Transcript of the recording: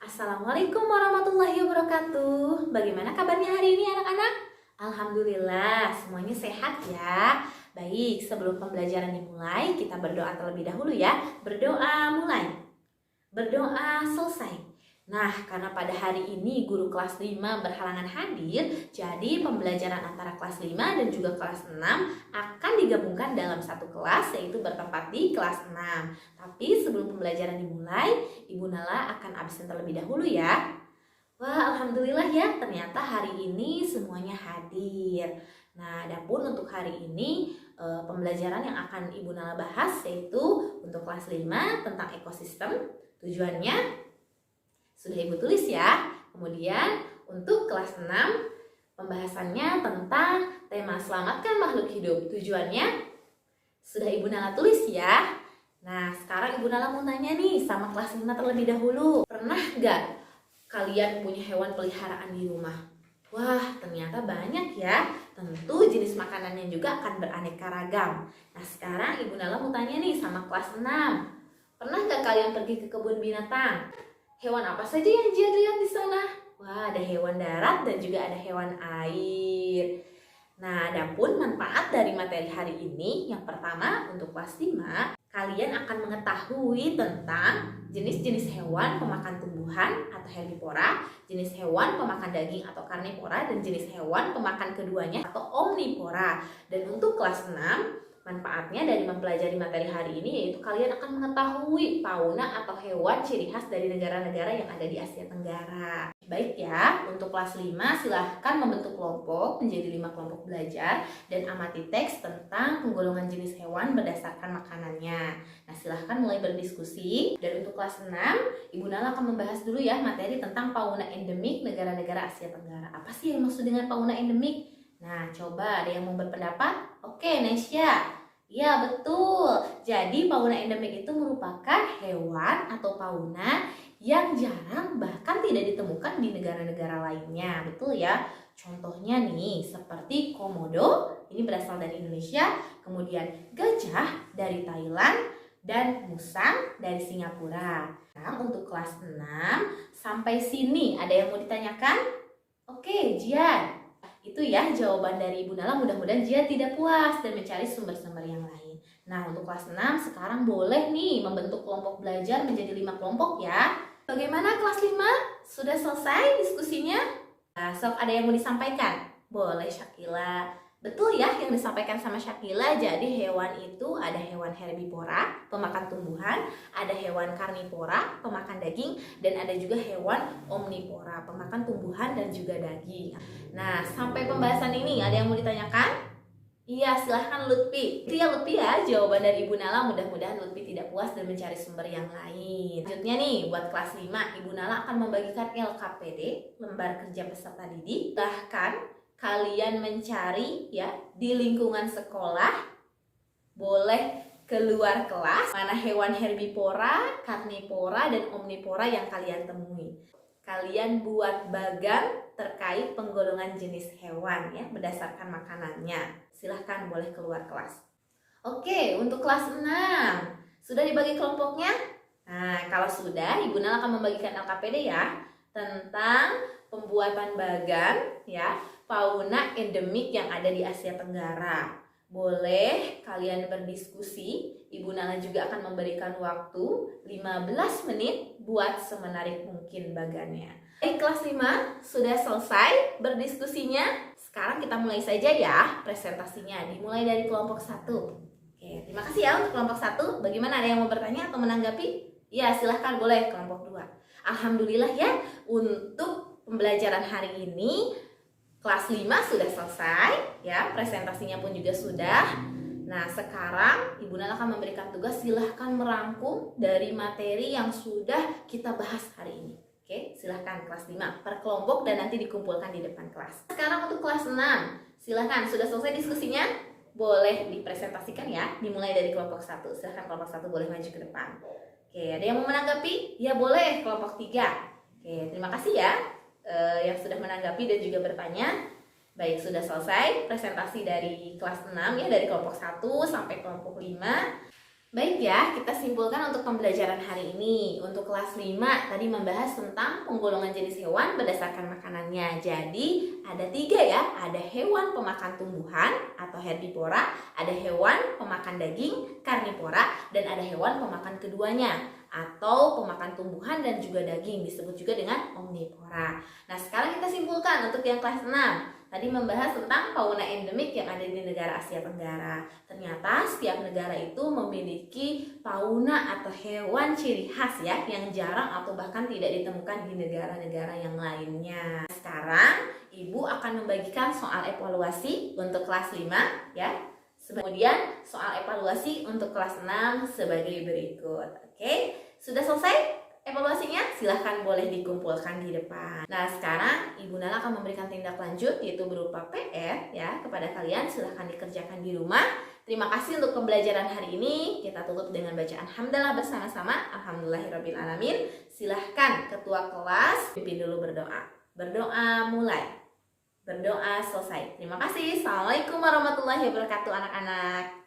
Assalamualaikum warahmatullahi wabarakatuh. Bagaimana kabarnya hari ini anak-anak? Alhamdulillah, semuanya sehat ya. Baik, sebelum pembelajaran dimulai, kita berdoa terlebih dahulu ya. Berdoa mulai. Berdoa selesai. Nah, karena pada hari ini guru kelas 5 berhalangan hadir, jadi pembelajaran antara kelas 5 dan juga kelas 6 akan digabungkan dalam satu kelas, yaitu bertempat di kelas 6. Tapi sebelum pembelajaran dimulai, Ibu Nala akan absen terlebih dahulu ya. Wah, alhamdulillah ya, ternyata hari ini semuanya hadir. Nah, adapun untuk hari ini pembelajaran yang akan Ibu Nala bahas yaitu untuk kelas 5 tentang ekosistem. Tujuannya sudah Ibu tulis ya. Kemudian untuk kelas 6 pembahasannya tentang tema selamatkan makhluk hidup. Tujuannya sudah Ibu Nala tulis ya. Nah, sekarang Ibu Nala mau tanya nih sama kelas 5 terlebih dahulu. Pernah nggak kalian punya hewan peliharaan di rumah? Wah, ternyata banyak ya. Tentu jenis makanannya juga akan beraneka ragam. Nah, sekarang Ibu Nala mau tanya nih sama kelas 6. Pernah nggak kalian pergi ke kebun binatang? Hewan apa saja yang Jia lihat di sana? Wah, ada hewan darat dan juga ada hewan air. Nah, adapun manfaat dari materi hari ini, yang pertama untuk kelas 5, kalian akan mengetahui tentang jenis-jenis hewan pemakan tumbuhan atau herbivora, jenis hewan pemakan daging atau karnivora, dan jenis hewan pemakan keduanya atau omnivora. Dan untuk kelas 6, manfaatnya dari mempelajari materi hari ini yaitu kalian akan mengetahui fauna atau hewan ciri khas dari negara-negara yang ada di Asia Tenggara. Baik ya, untuk kelas 5 silahkan membentuk kelompok menjadi 5 kelompok belajar dan amati teks tentang penggolongan jenis hewan berdasarkan makanannya. Nah, silahkan mulai berdiskusi. Dan untuk kelas 6, Ibu Nala akan membahas dulu ya materi tentang fauna endemik negara-negara Asia Tenggara. Apa sih yang maksud dengan fauna endemik? Nah, coba ada yang mau berpendapat? Oke, Nesya. Ya, betul. Jadi fauna endemik itu merupakan hewan atau fauna yang jarang bahkan tidak ditemukan di negara-negara lainnya. Betul ya? Contohnya nih, seperti komodo, ini berasal dari Indonesia, kemudian gajah dari Thailand, dan musang dari Singapura. Nah, untuk kelas 6 sampai sini ada yang mau ditanyakan? Oke, Jian. Itu ya jawaban dari Ibu Nala, mudah-mudahan Jia tidak puas dan mencari sumber-sumber yang lain. Nah, untuk kelas 6 sekarang boleh nih membentuk kelompok belajar menjadi 5 kelompok ya. Bagaimana kelas 5? Sudah selesai diskusinya? Nah, sok ada yang mau disampaikan? Boleh Syakila. Betul ya yang disampaikan sama Syakila, jadi hewan itu ada hewan herbivora, pemakan tumbuhan, ada hewan karnivora, pemakan daging, dan ada juga hewan omnivora, pemakan tumbuhan dan juga daging. Nah, sampai pembahasan ini ada yang mau ditanyakan? Iya, silahkan Lutfi. Itu ya Lutfi ya, jawaban dari Ibu Nala. Mudah-mudahan Lutfi tidak puas dan mencari sumber yang lain. Selanjutnya nih, buat kelas 5, Ibu Nala akan membagikan LKPD, lembar kerja peserta didik. Bahkan kalian mencari ya di lingkungan sekolah, boleh keluar kelas, mana hewan herbivora, karnivora, dan omnivora yang kalian temui. Kalian buat bagan terkait penggolongan jenis hewan ya berdasarkan makanannya. Silahkan boleh keluar kelas. Oke, untuk kelas 6 sudah dibagi kelompoknya? Nah, kalau sudah, Ibu Nala akan membagikan LKPD ya tentang pembuatan bagan ya fauna endemik yang ada di Asia Tenggara. Boleh kalian berdiskusi. Ibu Nala juga akan memberikan waktu 15 menit buat semenarik mungkin bagannya. Baik, kelas 5 sudah selesai berdiskusinya. Sekarang kita mulai saja ya presentasinya. Dimulai dari kelompok 1. Oke, terima kasih ya untuk kelompok 1. Bagaimana, ada yang mau bertanya atau menanggapi? Ya, silahkan boleh kelompok 2. Alhamdulillah ya, untuk pembelajaran hari ini kelas 5 sudah selesai ya, presentasinya pun juga sudah. Nah, sekarang Ibu Nala akan memberikan tugas, silahkan merangkum dari materi yang sudah kita bahas hari ini. Oke, silahkan kelas 5 per kelompok dan nanti dikumpulkan di depan kelas. Sekarang untuk kelas 6, silahkan sudah selesai diskusinya, boleh dipresentasikan ya, dimulai dari kelompok 1. Silahkan kelompok 1 boleh maju ke depan. Oke, ada yang mau menanggapi? Ya boleh, kelompok 3. Oke, terima kasih ya yang sudah menanggapi dan juga bertanya. Baik, sudah selesai presentasi dari kelas 6 ya, dari kelompok 1 sampai kelompok 5. Baik ya, kita simpulkan untuk pembelajaran hari ini. Untuk kelas 5 tadi membahas tentang penggolongan jenis hewan berdasarkan makanannya. Jadi ada 3 ya, ada hewan pemakan tumbuhan atau herbivora, ada hewan pemakan daging karnivora, dan ada hewan pemakan keduanya atau pemakan tumbuhan dan juga daging, disebut juga dengan omnivora. Nah sekarang kita simpulkan untuk yang kelas 6. Tadi membahas tentang fauna endemik yang ada di negara Asia Tenggara. Ternyata setiap negara itu memiliki fauna atau hewan ciri khas ya yang jarang atau bahkan tidak ditemukan di negara-negara yang lainnya. Sekarang Ibu akan membagikan soal evaluasi untuk kelas 5 ya. Kemudian soal evaluasi untuk kelas 6 sebagai berikut. Oke, sudah selesai? Evaluasinya silahkan boleh dikumpulkan di depan. Nah sekarang Ibu Nala akan memberikan tindak lanjut yaitu berupa PR ya kepada kalian, silahkan dikerjakan di rumah. Terima kasih untuk pembelajaran hari ini. Kita tutup dengan bacaan hamdalah bersama-sama. Alhamdulillahirrabbilalamin. Silahkan ketua kelas pimpin dulu berdoa. Berdoa mulai. Berdoa selesai. Terima kasih. Assalamualaikum warahmatullahi wabarakatuh anak-anak.